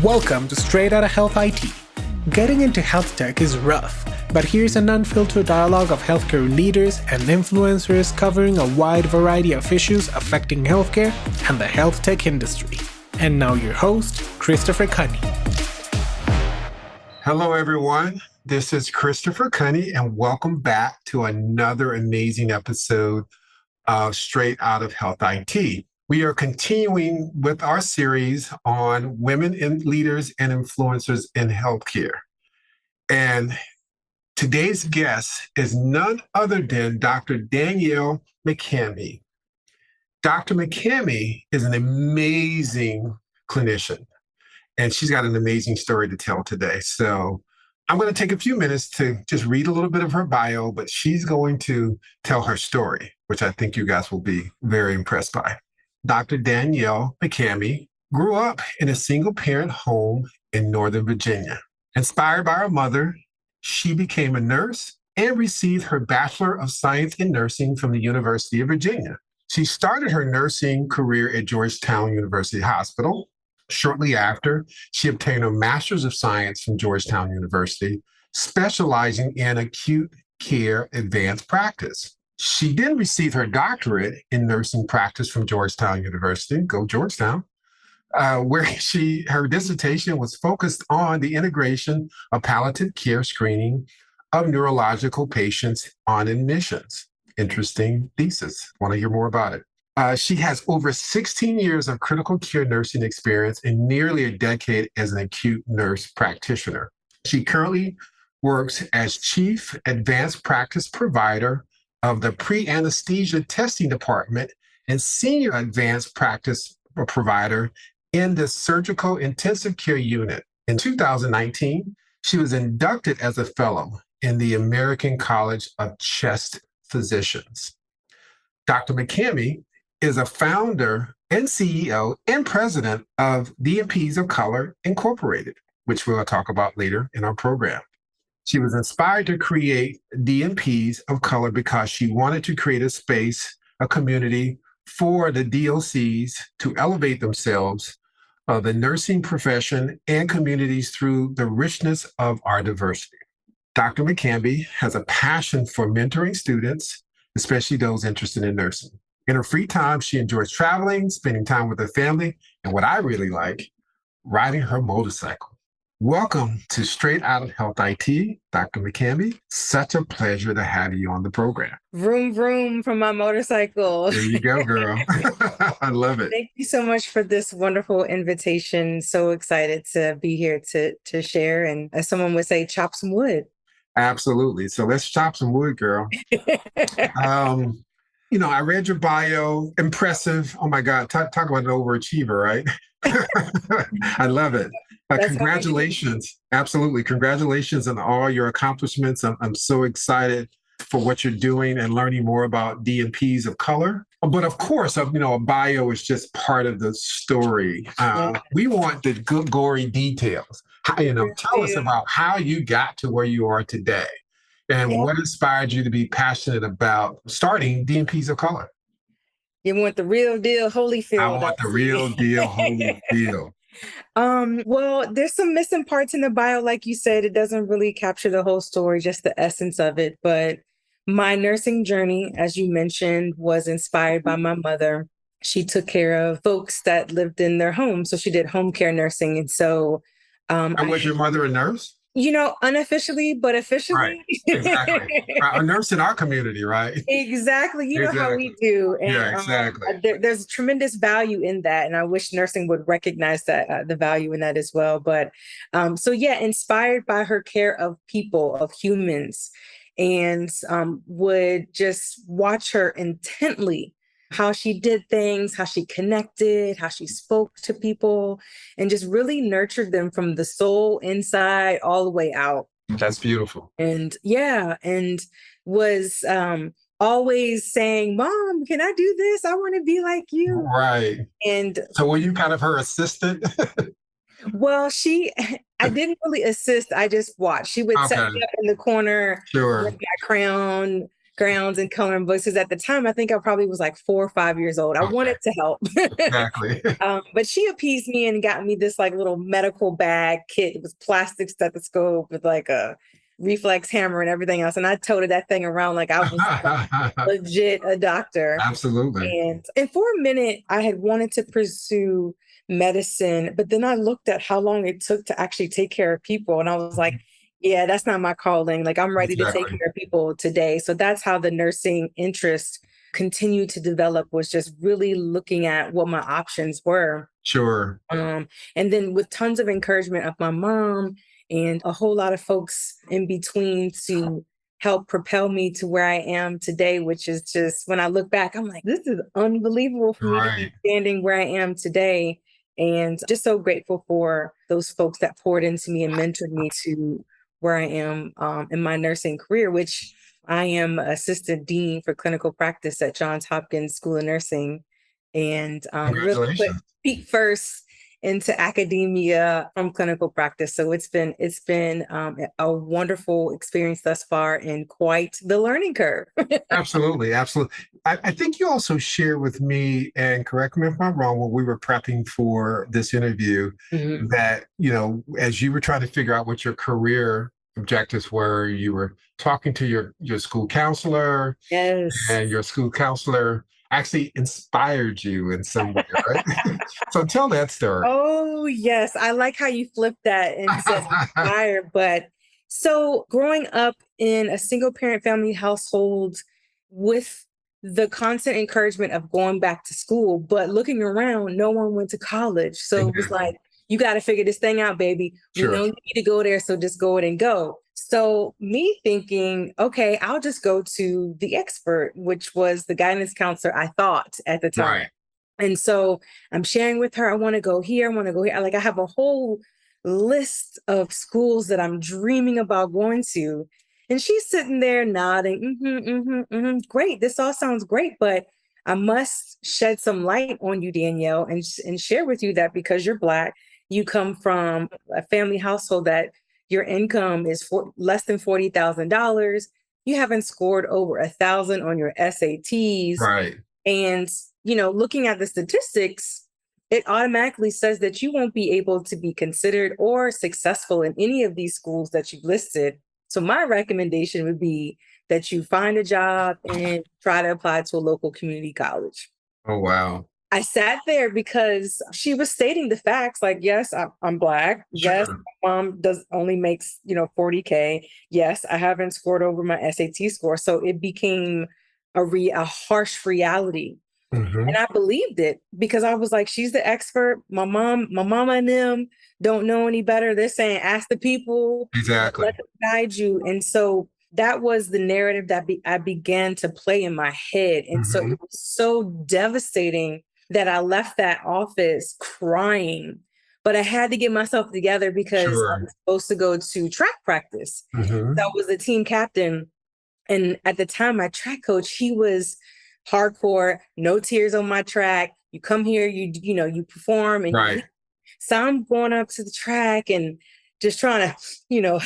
Welcome to Straight Outta Health IT. Getting into health tech is rough, but here's an unfiltered dialogue of healthcare leaders and influencers covering a wide variety of issues affecting healthcare and the health tech industry. And now your host, Christopher Cunny. Hello, everyone. This is Christopher Cunny, and welcome back to another amazing episode of Straight Out of Health IT. We are continuing with our series on women in leaders and influencers in healthcare. And today's guest is none other than Dr. Danielle McCamey. Dr. McCamey is an amazing clinician, and she's got an amazing story to tell today. So I'm going to take a few minutes to just read a little bit of her bio, but she's going to tell her story, which I think you guys will be very impressed by. Dr. Danielle McCamey grew up in a single-parent home in Northern Virginia. Inspired by her mother, she became a nurse and received her Bachelor of Science in Nursing from the University of Virginia. She started her nursing career at Georgetown University Hospital. Shortly after, she obtained a Master's of Science from Georgetown University, specializing in acute care advanced practice. She then received her doctorate in nursing practice from Georgetown University, go Georgetown, where her dissertation was focused on the integration of palliative care screening of neurological patients on admissions. Interesting thesis. Want to hear more about it. She has over 16 years of critical care nursing experience and nearly a decade as an acute nurse practitioner. She currently works as Chief Advanced Practice Provider of the Pre-Anesthesia Testing Department and Senior Advanced Practice Provider in the Surgical Intensive Care Unit. In 2019, she was inducted as a fellow in the American College of Chest Physicians. Dr. McCamey is a founder and CEO and president of DMPs of Color Incorporated, which we'll talk about later in our program. She was inspired to create DMPs of Color because she wanted to create a space, a community for the DOCs to elevate themselves, the nursing profession, and communities through the richness of our diversity. Dr. McCamey has a passion for mentoring students, especially those interested in nursing. In her free time, she enjoys traveling, spending time with her family, and what I really like, riding her motorcycle. Welcome to Straight Out of Health IT, Dr. McCamey. Such a pleasure to have you on the program. Vroom, vroom from my motorcycle. There you go, girl. I love it. Thank you so much for this wonderful invitation. So excited to be here to share and, as someone would say, chop some wood. Absolutely. So let's chop some wood, girl. I read your bio. Impressive. Oh my God. Talk about an overachiever, right? I love it. Congratulations. Absolutely. Congratulations on all your accomplishments. I'm so excited for what you're doing and learning more about DMPs of color. But of course, a bio is just part of the story. We want the good, gory details. Tell us about how you got to where you are today and what inspired you to be passionate about starting DMPs of color. You want the real deal, Holyfield. I want the real deal, Holyfield. Well, there's some missing parts in the bio. Like you said, it doesn't really capture the whole story, just the essence of it. But my nursing journey, as you mentioned, was inspired by my mother. She took care of folks that lived in their home. So she did home care nursing. And so... and was your mother a nurse? Unofficially, but officially. Right, exactly. A nurse in our community, right? Exactly. You know how we do. And, exactly. There's tremendous value in that. And I wish nursing would recognize that, the value in that as well. But inspired by her care of people, of humans, and would just watch her intently, how she did things, how she connected, how she spoke to people, and just really nurtured them from the soul inside all the way out. That's beautiful. And was always saying, Mom, can I do this? I want to be like you. Right. And so were you kind of her assistant? Well, I didn't really assist. I just watched. She would set me up in the corner with my crown, crayons and coloring books. Because at the time, I think I probably was like 4 or 5 years old. I wanted to help. Exactly. But she appeased me and got me this like little medical bag kit. It was plastic stethoscope with like a reflex hammer and everything else. And I toted that thing around like I was legit a doctor. Absolutely. And for a minute, I had wanted to pursue medicine, but then I looked at how long it took to actually take care of people. And I was like, yeah, that's not my calling. Like, I'm ready to take care of people today. So that's how the nursing interest continued to develop, was just really looking at what my options were. Sure. And then with tons of encouragement of my mom and a whole lot of folks in between to help propel me to where I am today, which is just, when I look back, I'm like, this is unbelievable for me to be standing where I am today. And just so grateful for those folks that poured into me and mentored me to where I am in my nursing career, which I am assistant dean for clinical practice at Johns Hopkins School of Nursing, and really put feet first into academia from clinical practice. So it's been a wonderful experience thus far, and quite the learning curve. Absolutely. I think you also shared with me, and correct me if I'm wrong, when we were prepping for this interview, that, as you were trying to figure out what your career objectives were, you were talking to your school counselor. Yes. And your school counselor actually inspired you in some way, right? So tell that story. Oh, yes. I like how you flipped that and said inspired. But so growing up in a single parent family household with the constant encouragement of going back to school, but looking around, no one went to college. So it was like, you got to figure this thing out, baby. We know you need to go there, so just go it and go. So me thinking, okay, I'll just go to the expert, which was the guidance counselor, I thought at the time. Right. And so I'm sharing with her, I want to go here, I want to go here. Like, I have a whole list of schools that I'm dreaming about going to. And she's sitting there nodding, great, this all sounds great, but I must shed some light on you, Danielle, and share with you that because you're Black, you come from a family household that your income is less than $40,000. You haven't scored over 1,000 on your SATs. Right. And, looking at the statistics, it automatically says that you won't be able to be considered or successful in any of these schools that you've listed. So my recommendation would be that you find a job and try to apply to a local community college. Oh, wow. I sat there because she was stating the facts. Like, yes, I'm Black. Sure. Yes, my mom only makes, $40K. Yes, I haven't scored over my SAT score. So it became a harsh reality. And I believed it because I was like, she's the expert. My mama and them don't know any better. They're saying, ask the people. Exactly. Let them guide you. And so that was the narrative that I began to play in my head. And so it was so devastating that I left that office crying. But I had to get myself together because I was supposed to go to track practice. So I was the team captain. And at the time, my track coach, he was hardcore, no tears on my track. You come here, you perform. And so I'm going up to the track and just trying to,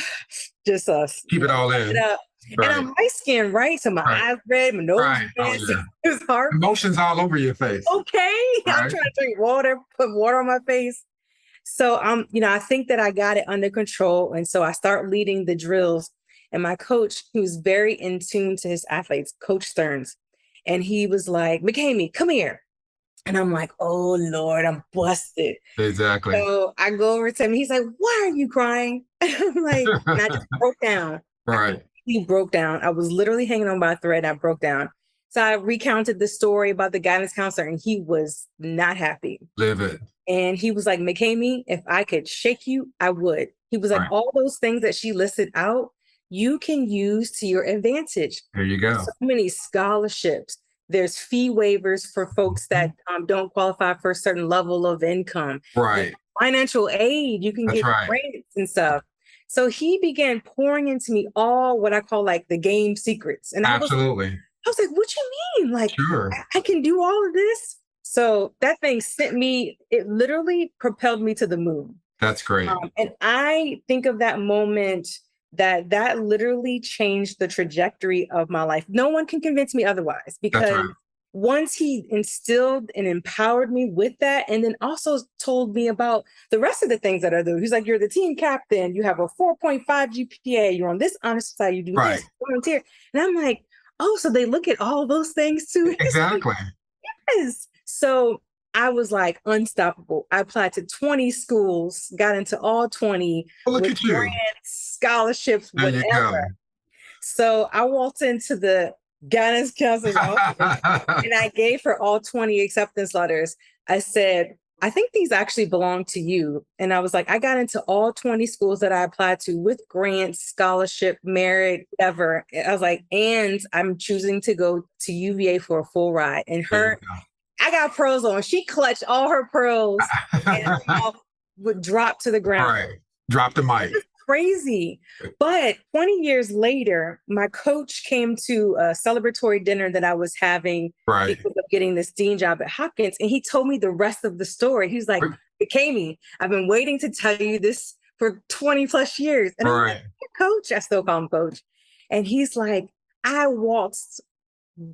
just keep it all in. And I'm light skinned, right? So my eyes red, my nose red. So it was hard. Emotions all over your face. Okay. I'm trying to drink water, put water on my face. So I think that I got it under control. And so I start leading the drills. And my coach, who's very in tune to his athletes, Coach Stearns, and he was like, McCamey, come here. And I'm like, oh, Lord, I'm busted. Exactly. So I go over to him. He's like, why are you crying? And I'm like, and I just broke down. Right. He broke down. I was literally hanging on by a thread. And I broke down. So I recounted the story about the guidance counselor, and he was not happy. Livid. And he was like, McCamey, if I could shake you, I would. He was like, all those things that she listed out, you can use to your advantage. There you go. So many scholarships. There's fee waivers for folks that don't qualify for a certain level of income. Right. There's financial aid. You can get grants and stuff. So he began pouring into me all what I call like the game secrets. And I was like, what you mean? Like, I can do all of this? So that thing it literally propelled me to the moon. That's great. And I think of that moment that literally changed the trajectory of my life. No one can convince me otherwise, That's because right. once he instilled and empowered me with that, and then also told me about the rest of the things that are there. He's like, you're the team captain, you have a 4.5 GPA, you're on this honor society, you do Right. this, volunteer. And I'm like, oh, so they look at all those things too. Exactly. Yes. So I was like unstoppable. I applied to 20 schools, got into all 20 Well, look with at you. grants, scholarships, There you whatever. go. So I walked into the guidance counselor's office and I gave her all 20 acceptance letters. I said, I think these actually belong to you. And I was like, I got into all 20 schools that I applied to with grants, scholarship, merit, ever. I was like, and I'm choosing to go to UVA for a full ride. And There you I got pearls on. She clutched all her pearls and her go. mouth would drop to the ground. Right. Drop the mic. Crazy. But 20 years later, my coach came to a celebratory dinner that I was having Right. because of getting this dean job at Hopkins. And he told me the rest of the story. He was like, McCamey, I've been waiting to tell you this for 20 plus years. And I'm like, coach, I still call him coach. And he's like, I waltzed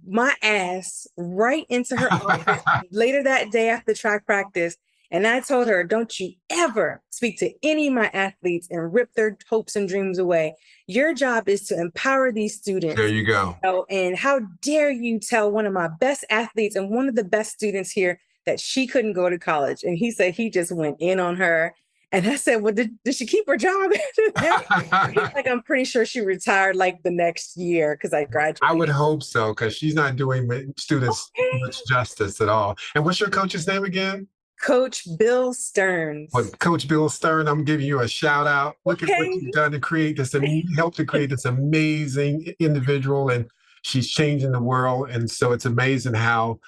my ass right into her office later that day after track practice. And I told her, don't you ever speak to any of my athletes and rip their hopes and dreams away. Your job is to empower these students. There you go. And how dare you tell one of my best athletes and one of the best students here that she couldn't go to college? And he said he just went in on her. And I said, well, did she keep her job after that? He's like, I'm pretty sure she retired like the next year because I graduated. I would hope so, because she's not doing students much justice at all. And what's your coach's name again? Coach Bill Stearns. Well, Coach Bill Stern, I'm giving you a shout out. Look at what you've done to create this, help to create this amazing individual, and she's changing the world. And so it's amazing how,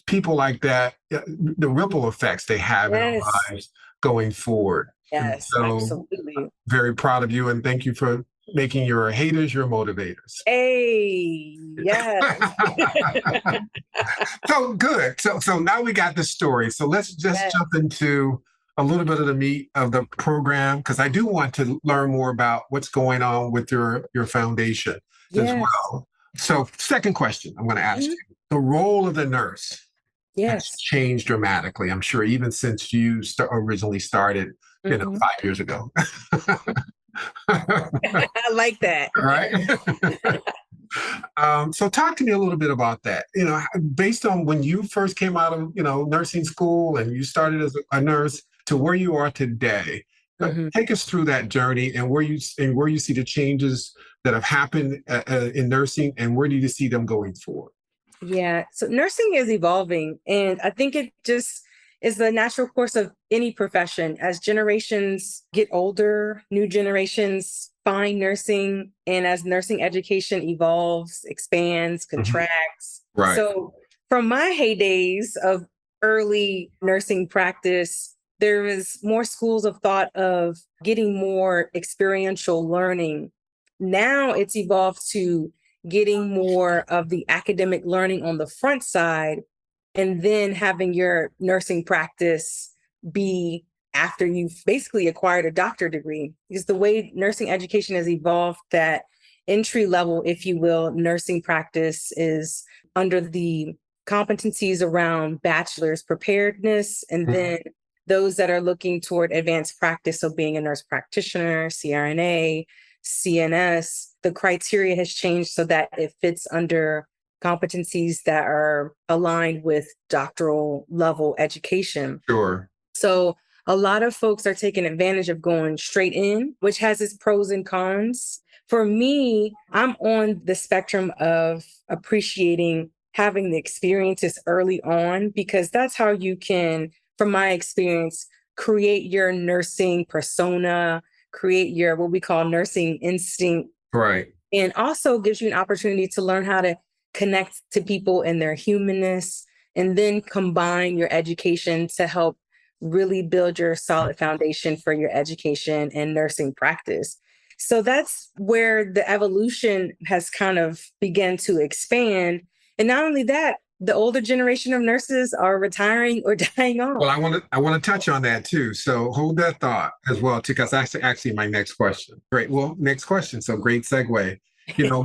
people like that, the ripple effects they have in our lives going forward. Yes, so absolutely. Very proud of you, and thank you for making your haters your motivators. Hey, yes. So good. So now we got the story. So let's just jump into a little bit of the meat of the program, because I do want to learn more about what's going on with your foundation as well. So second question I'm going to ask you, the role of the nurse has changed dramatically, I'm sure, even since you originally started, 5 years ago. I like that. Right. So talk to me a little bit about that. Based on when you first came out of, nursing school and you started as a nurse to where you are today. Take us through that journey and where you see the changes that have happened in nursing, and where do you see them going forward? Yeah. So nursing is evolving, and I think it just is the natural course of any profession. As generations get older, new generations find nursing, and as nursing education evolves, expands, contracts. Right. So from my heydays of early nursing practice, there was more schools of thought of getting more experiential learning. Now it's evolved to getting more of the academic learning on the front side, and then having your nursing practice be after you've basically acquired a doctorate degree. Because the way nursing education has evolved, that entry level, if you will, nursing practice is under the competencies around bachelor's preparedness, and then those that are looking toward advanced practice, so being a nurse practitioner, CRNA, CNS, the criteria has changed so that it fits under competencies that are aligned with doctoral level education. Sure. So a lot of folks are taking advantage of going straight in, which has its pros and cons. For me, I'm on the spectrum of appreciating having the experiences early on, because that's how you can, from my experience, create your nursing persona, create your what we call nursing instinct. Right. And also gives you an opportunity to learn how to connect to people and their humanness, and then combine your education to help really build your solid foundation for your education and nursing practice. So that's where the evolution has kind of begun to expand. And not only that, the older generation of nurses are retiring or dying off. Well, I want to touch on that too. So hold that thought as well, too, because that's actually my next question. Great. Well, next question. So great segue.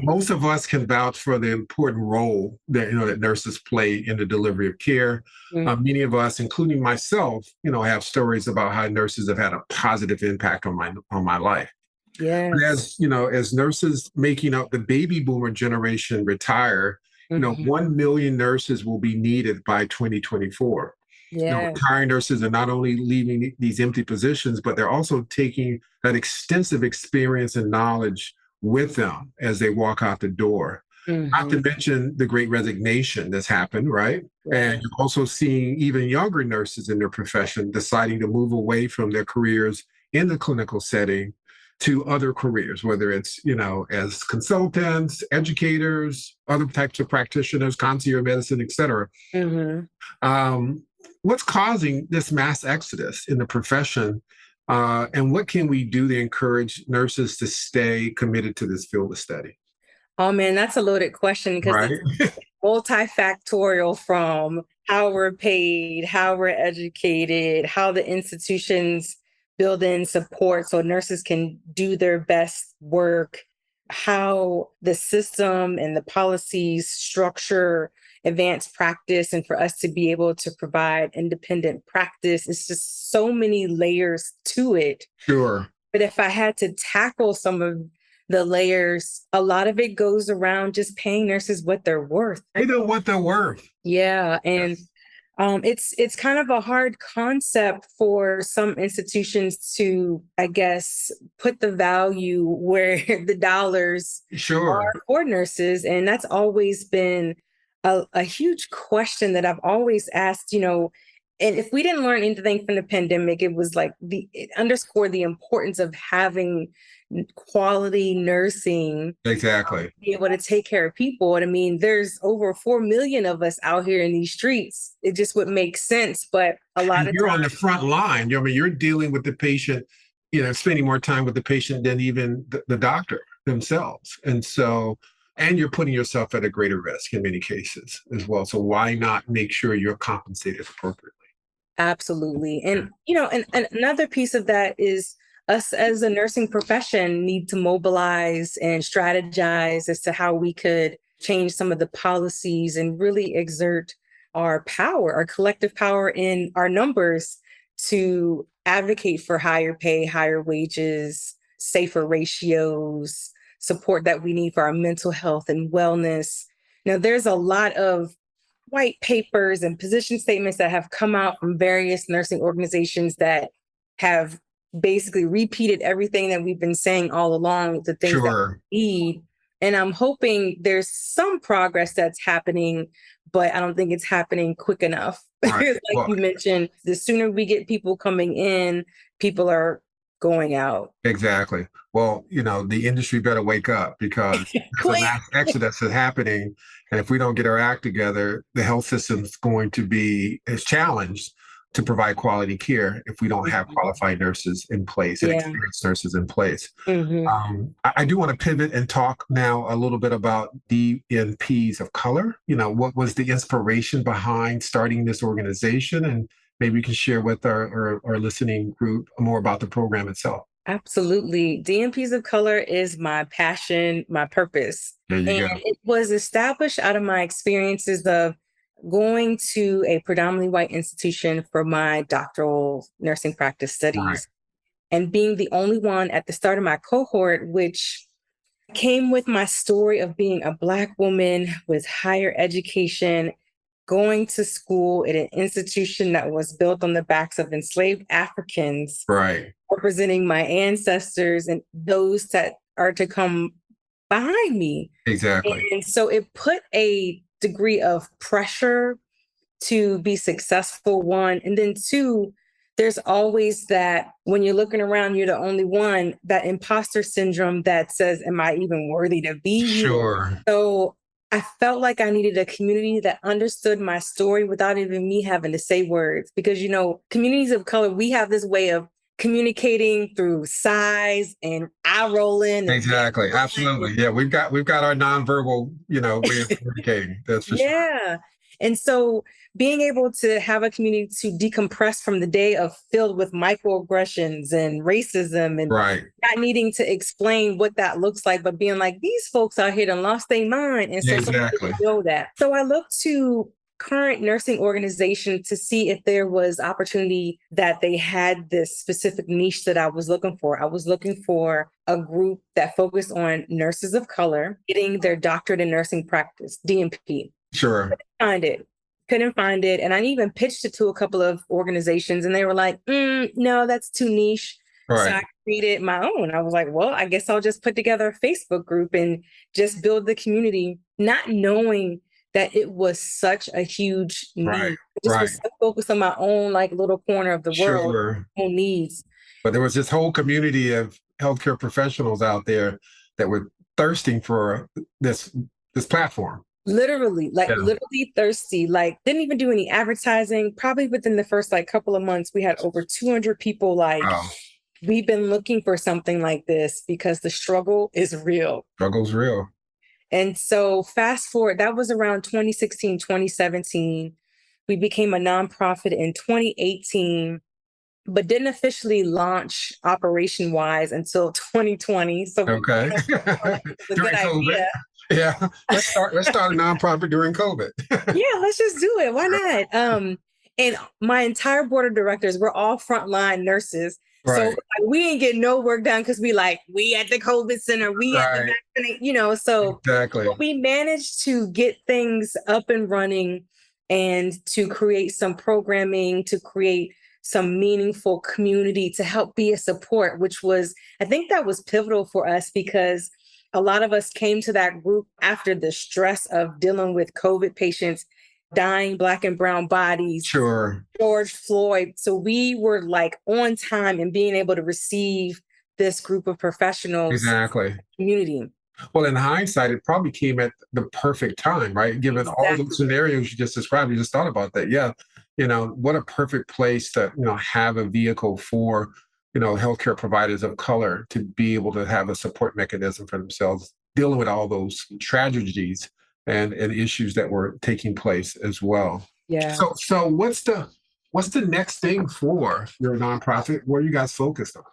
Most of us can vouch for the important role that that nurses play in the delivery of care. Many of us, including myself, have stories about how nurses have had a positive impact on my life. Yes. But as nurses making up the baby boomer generation retire, 1 million nurses will be needed by 2024. Yeah. Retiring nurses are not only leaving these empty positions, but they're also taking that extensive experience and knowledge with them as they walk out the door. Not to mention the great resignation that's happened, right? And you're also seeing even younger nurses in their profession deciding to move away from their careers in the clinical setting to other careers, whether it's, as consultants, educators, other types of practitioners, concierge medicine, et cetera. What's causing this mass exodus in the profession? And what can we do to encourage nurses to stay committed to this field of study? Oh man, that's a loaded question because it's multifactorial, from how we're paid, how we're educated, how the institutions build in support so nurses can do their best work, how the system and the policies structure advanced practice, and for us to be able to provide independent practice. It's just so many layers to it. Sure. But if I had to tackle some of the layers, a lot of it goes around just paying nurses what they're worth. They know what they're worth. Yeah. And it's kind of a hard concept for some institutions to, I guess, put the value where the dollars are for nurses. And that's always been a huge question that I've always asked, and if we didn't learn anything from the pandemic, it was like it underscored the importance of having quality nursing. Exactly. Be able to take care of people. And I mean, there's over 4 million of us out here in these streets. It just would make sense. But a lot of you're on the front line. You're dealing with the patient, spending more time with the patient than even the doctor themselves. And you're putting yourself at a greater risk in many cases as well. So why not make sure you're compensated appropriately? Absolutely. And, and another piece of that is us as a nursing profession need to mobilize and strategize as to how we could change some of the policies and really exert our power, our collective power in our numbers to advocate for higher pay, higher wages, safer ratios, support that we need for our mental health and wellness. Now, there's a lot of white papers and position statements that have come out from various nursing organizations that have basically repeated everything that we've been saying all along, the things that we need. And I'm hoping there's some progress that's happening, but I don't think it's happening quick enough. Like you mentioned, the sooner we get people coming in, people are going out. Exactly. Well, the industry better wake up, because the mass exodus is happening. And if we don't get our act together, the health system is challenged to provide quality care if we don't have qualified nurses in place and experienced nurses in place. I do want to pivot and talk now a little bit about DNPs of color. What was the inspiration behind starting this organization? And maybe you can share with our listening group more about the program itself. Absolutely. DNPs of color is my passion, my purpose. There you go. It was established out of my experiences of going to a predominantly white institution for my doctoral nursing practice studies, and being the only one at the start of my cohort, which came with my story of being a Black woman with higher education, going to school at an institution that was built on the backs of enslaved Africans, representing my ancestors and those that are to come behind me. Exactly. And so it put a degree of pressure to be successful, one. And then two, there's always that when you're looking around, you're the only one, that imposter syndrome that says, am I even worthy to be here? So I felt like I needed a community that understood my story without even me having to say words. Because, communities of color, we have this way of communicating through size and eye rolling. Exactly. Absolutely. Yeah. We've got our nonverbal, way of communicating. That's for sure. Yeah. And so being able to have a community to decompress from the day of filled with microaggressions and racism and Right. not needing to explain what that looks like, but being like, these folks out here done lost their mind. And so someone Exactly. didn't know that. So I looked to current nursing organizations to see if there was opportunity that they had this specific niche that I was looking for. I was looking for a group that focused on nurses of color getting their doctorate in nursing practice, DNP. Sure. Couldn't find it. And I even pitched it to a couple of organizations and they were like, no, that's too niche. Right. So I created my own. I was like, well, I guess I'll just put together a Facebook group and just build the community, not knowing that it was such a huge need. Right. I just was so focused on my own like little corner of the world, own needs. But there was this whole community of healthcare professionals out there that were thirsting for this platform. Literally thirsty, like didn't even do any advertising. Probably within the first like couple of months, we had over 200 people like, we've been looking for something like this because the struggle is real. Struggle's real. And so fast forward, that was around 2016, 2017. We became a nonprofit in 2018, but didn't officially launch operation-wise until 2020. So okay. a good idea. Yeah, let's start a nonprofit during COVID. Yeah, let's just do it. Why not? And my entire board of directors, we're all frontline nurses. Right. So like, we ain't getting no work done because we at the COVID center, we at the vaccinate, so exactly. We managed to get things up and running and to create some programming, to create some meaningful community to help be a support, which was, I think that was pivotal for us because a lot of us came to that group after the stress of dealing with COVID patients, dying Black and brown bodies. Sure. George Floyd. So we were like on time and being able to receive this group of professionals. Exactly. Community. Well, in hindsight, it probably came at the perfect time, right? Given all those scenarios you just described, you just thought about that. Yeah. What a perfect place to, have a vehicle for healthcare providers of color to be able to have a support mechanism for themselves, dealing with all those tragedies and issues that were taking place as well. Yeah. So what's the next thing for your nonprofit? What are you guys focused on?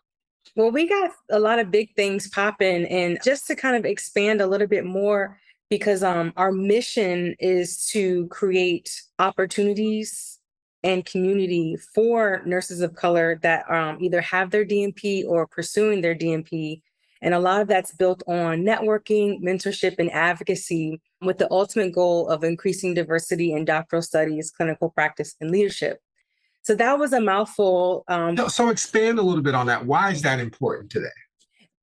Well, we got a lot of big things popping, and just to kind of expand a little bit more, because our mission is to create opportunities and community for nurses of color that either have their DNP or pursuing their DNP. And a lot of that's built on networking, mentorship, and advocacy with the ultimate goal of increasing diversity in doctoral studies, clinical practice, and leadership. So that was a mouthful. So expand a little bit on that. Why is that important today?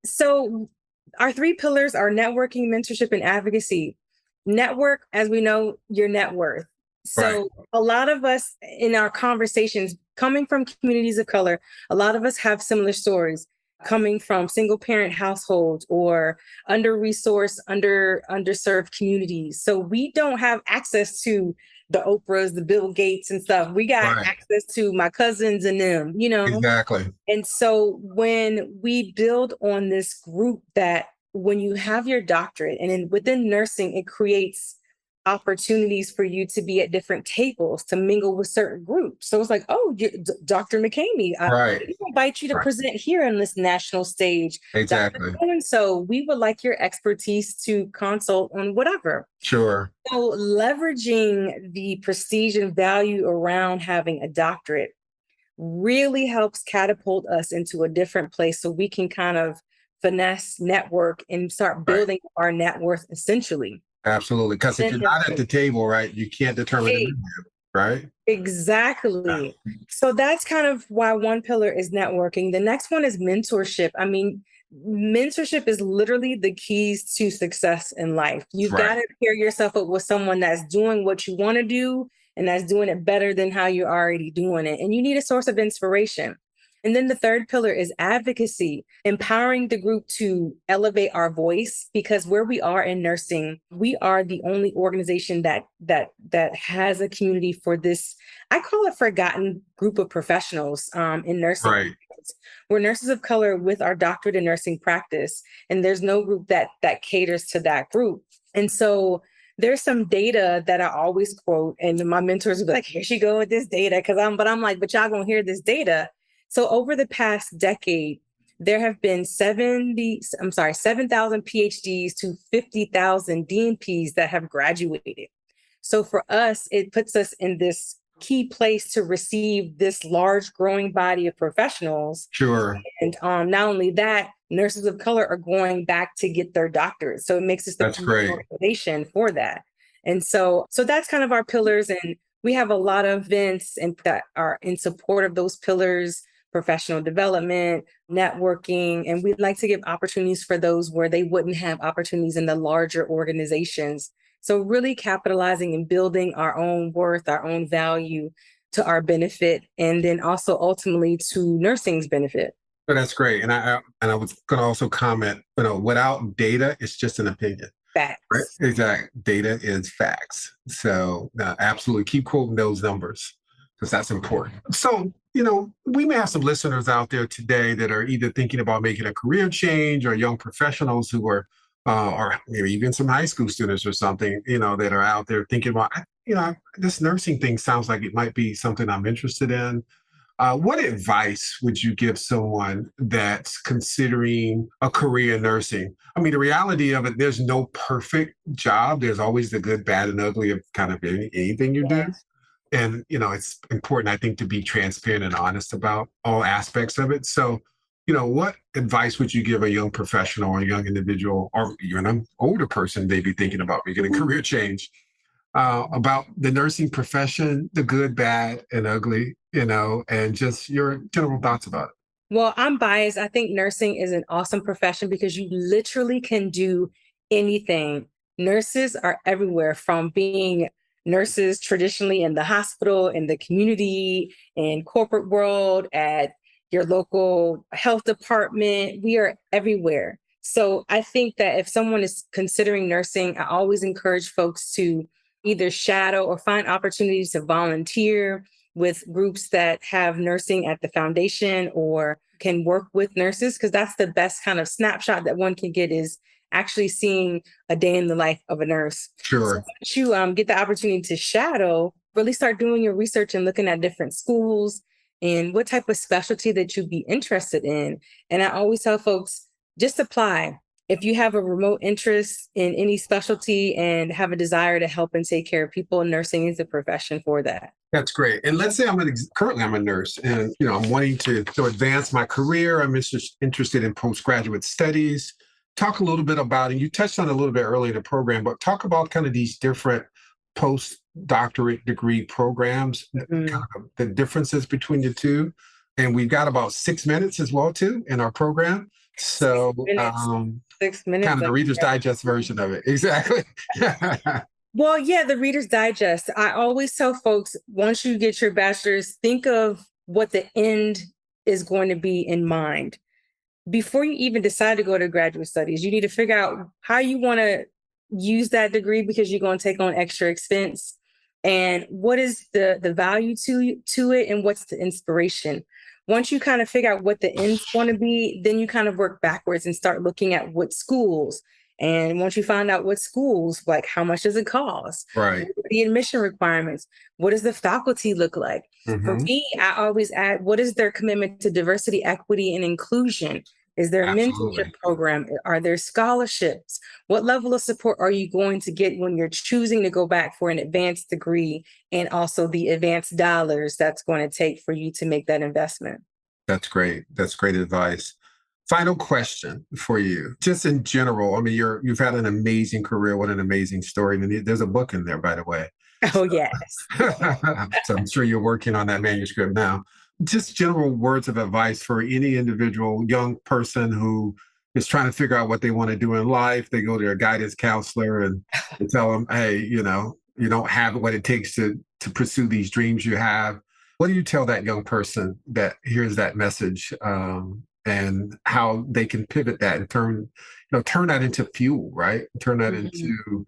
So our 3 pillars are networking, mentorship, and advocacy. Network, as we know, your net worth. So a lot of us in our conversations coming from communities of color, a lot of us have similar stories coming from single parent households or under-resourced, underserved communities. So we don't have access to the Oprahs, the Bill Gates and stuff. We got access to my cousins and them, Exactly. And so when we build on this group that when you have your doctorate and within nursing, it creates opportunities for you to be at different tables, to mingle with certain groups. So it's like, oh, Dr. McCamey, we invite you to present here on this national stage. Exactly. And so we would like your expertise to consult on whatever. Sure. So leveraging the prestige and value around having a doctorate really helps catapult us into a different place so we can kind of finesse network and start building our net worth essentially. Absolutely. Because if you're not at the table, right, you can't determine the menu, right? Exactly. So that's kind of why one pillar is networking. The next one is mentorship. I mean, mentorship is literally the keys to success in life. You've got to pair yourself up with someone that's doing what you want to do and that's doing it better than how you're already doing it. And you need a source of inspiration. And then the third pillar is advocacy, empowering the group to elevate our voice, because where we are in nursing, we are the only organization that has a community for this, I call it forgotten group of professionals in nursing. Right. We're nurses of color with our doctorate in nursing practice, and there's no group that caters to that group. And so There's some data that I always quote, and my mentors will be like, here she go with this data. But I'm like, but y'all gonna hear this data. So over the past decade, there have been 7,000 PhDs to 50,000 DNPs that have graduated. So for us, it puts us in this key place to receive this large growing body of professionals. Sure. And not only that, nurses of color are going back to get their doctorates. So it makes us That's great. motivation for that. And so that's kind of our pillars. And we have a lot of events and that are in support of those pillars, professional development, networking. And we'd like to give opportunities for those where they wouldn't have opportunities in the larger organizations. So really capitalizing and building our own worth, our own value to our benefit, and then also ultimately to nursing's benefit. But that's great. And I was going to also comment, without data, it's just an opinion. Facts. Right? Exactly. Data is facts. So absolutely keep quoting those numbers because that's important. So, we may have some listeners out there today that are either thinking about making a career change or young professionals who are or maybe even some high school students or something, that are out there thinking about, this nursing thing sounds like it might be something I'm interested in. What advice would you give someone that's considering a career in nursing? I mean, the reality of it, there's no perfect job. There's always the good, bad, and ugly of kind of anything you do. And, it's important, I think, to be transparent and honest about all aspects of it. So, what advice would you give a young professional or a young individual or even an older person maybe thinking about making a career change about the nursing profession, the good, bad, and ugly, and just your general thoughts about it? Well, I'm biased. I think nursing is an awesome profession because you literally can do anything. Nurses are everywhere, from being nurses traditionally in the hospital, in the community, in corporate world, at your local health department. We are everywhere. So I think that if someone is considering nursing, I always encourage folks to either shadow or find opportunities to volunteer with groups that have nursing at the foundation or can work with nurses, because that's the best kind of snapshot that one can get, is actually seeing a day in the life of a nurse. Sure. So once you get the opportunity to shadow, really start doing your research and looking at different schools and what type of specialty that you'd be interested in. And I always tell folks, just apply. If you have a remote interest in any specialty and have a desire to help and take care of people, nursing is a profession for that. That's great. And let's say currently I'm a nurse and, I'm wanting to advance my career. I'm interested in postgraduate studies. Talk a little bit about, and you touched on it a little bit earlier in the program, but talk about kind of these different postdoctorate degree programs, kind of the differences between the two. And we've got about 6 minutes as well, too, in our program. So 6 minutes. Kind of the Reader's Digest version of it. Exactly. Well, yeah, the Reader's Digest. I always tell folks, once you get your bachelor's, think of what the end is going to be in mind. Before you even decide to go to graduate studies, you need to figure out how you want to use that degree, because you're going to take on extra expense. And what is the value to it, and what's the inspiration? Once you kind of figure out what the end's going to be, then you kind of work backwards and start looking at what schools. And once you find out what schools, like how much does it cost? Right. What are the admission requirements? What does the faculty look like? For me, I always add, what is their commitment to diversity, equity, and inclusion? Is there a mentorship program? Are there scholarships? What level of support are you going to get when you're choosing to go back for an advanced degree, and also the advanced dollars that's going to take for you to make that investment? That's great. That's great advice. Final question for you, just in general. I mean, you've had an amazing career. What an amazing story. And there's a book in there, by the way. Oh, yes. So I'm sure you're working on that manuscript now. Just general words of advice for any individual young person who is trying to figure out what they want to do in life. They go to their guidance counselor and they tell them, hey, you don't have what it takes to pursue these dreams you have. What do you tell that young person that hears that message, and how they can pivot that and turn that into fuel, right? Turn that into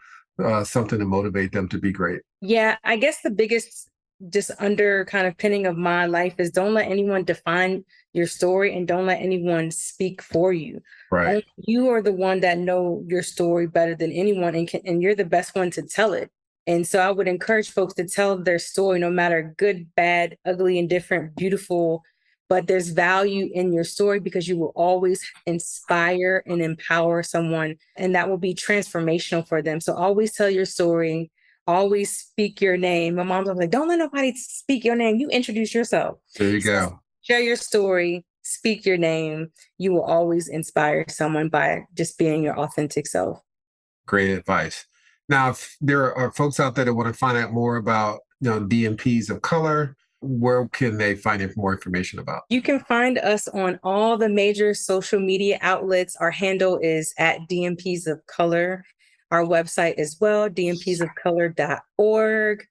something to motivate them to be great. Yeah, I guess the biggest just under kind of pinning of my life is don't let anyone define your story and don't let anyone speak for you. Right. Only you are the one that know your story better than anyone, and you're the best one to tell it. And so I would encourage folks to tell their story, no matter good, bad, ugly, indifferent, beautiful, but there's value in your story because you will always inspire and empower someone, and that will be transformational for them. So always tell your story, always speak your name. My mom's always like, don't let nobody speak your name. You introduce yourself. There you So go. share your story, speak your name. You will always inspire someone by just being your authentic self. Great advice. Now, if there are folks out there that want to find out more about, DMPs of color, where can they find more information about? You can find us on all the major social media outlets. Our handle is at DMPs of Color. Our website as well, dmpsofcolor.org.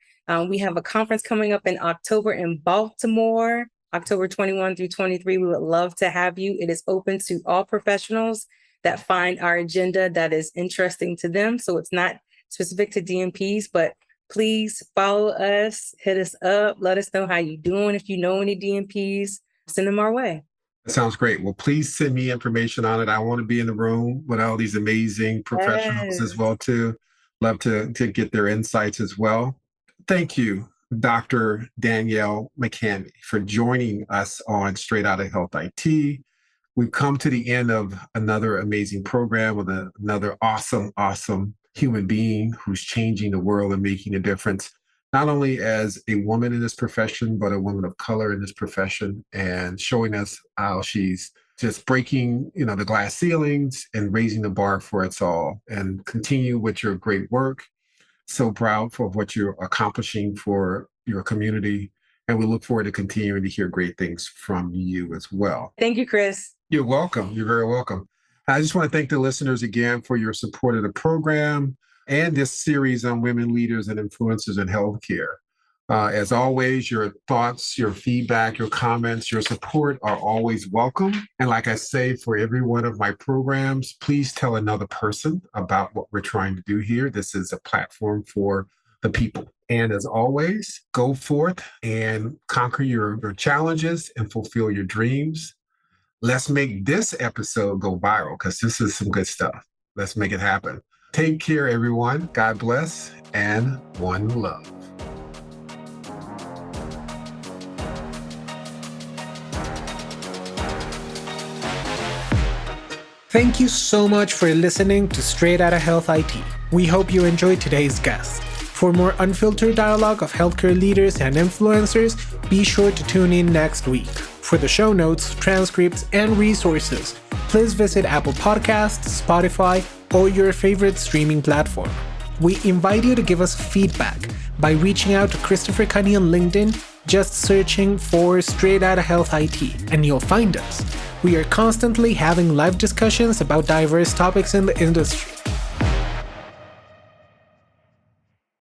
We have a conference coming up in October in Baltimore, October 21 through 23. We would love to have you. It is open to all professionals that find our agenda that is interesting to them. So it's not specific to DMPs, but please follow us, hit us up, let us know how you're doing. If you know any DMPs, send them our way. That sounds great. Well, please send me information on it. I want to be in the room with all these amazing professionals as well, too. Love to get their insights as well. Thank you, Dr. Danielle McCamey, for joining us on Straight Outta Health IT. We've come to the end of another amazing program with another awesome human being who's changing the world and making a difference, not only as a woman in this profession, but a woman of color in this profession, and showing us how she's just breaking, the glass ceilings and raising the bar for us all. And continue with your great work. So proud for what you're accomplishing for your community. And we look forward to continuing to hear great things from you as well. Thank you, Chris. You're welcome. You're very welcome. I just want to thank the listeners again for your support of the program and this series on women leaders and influencers in healthcare. As always, your thoughts, your feedback, your comments, your support are always welcome. And like I say, for every one of my programs, please tell another person about what we're trying to do here. This is a platform for the people. And as always, go forth and conquer your challenges and fulfill your dreams. Let's make this episode go viral because this is some good stuff. Let's make it happen. Take care, everyone. God bless, and one love. Thank you so much for listening to Straight Outta Health IT. We hope you enjoyed today's guest. For more unfiltered dialogue of healthcare leaders and influencers, be sure to tune in next week. For the show notes, transcripts, and resources, please visit Apple Podcasts, Spotify, or your favorite streaming platform. We invite you to give us feedback by reaching out to Christopher Cunny on LinkedIn, just searching for Straight Outta Health IT, and you'll find us. We are constantly having live discussions about diverse topics in the industry.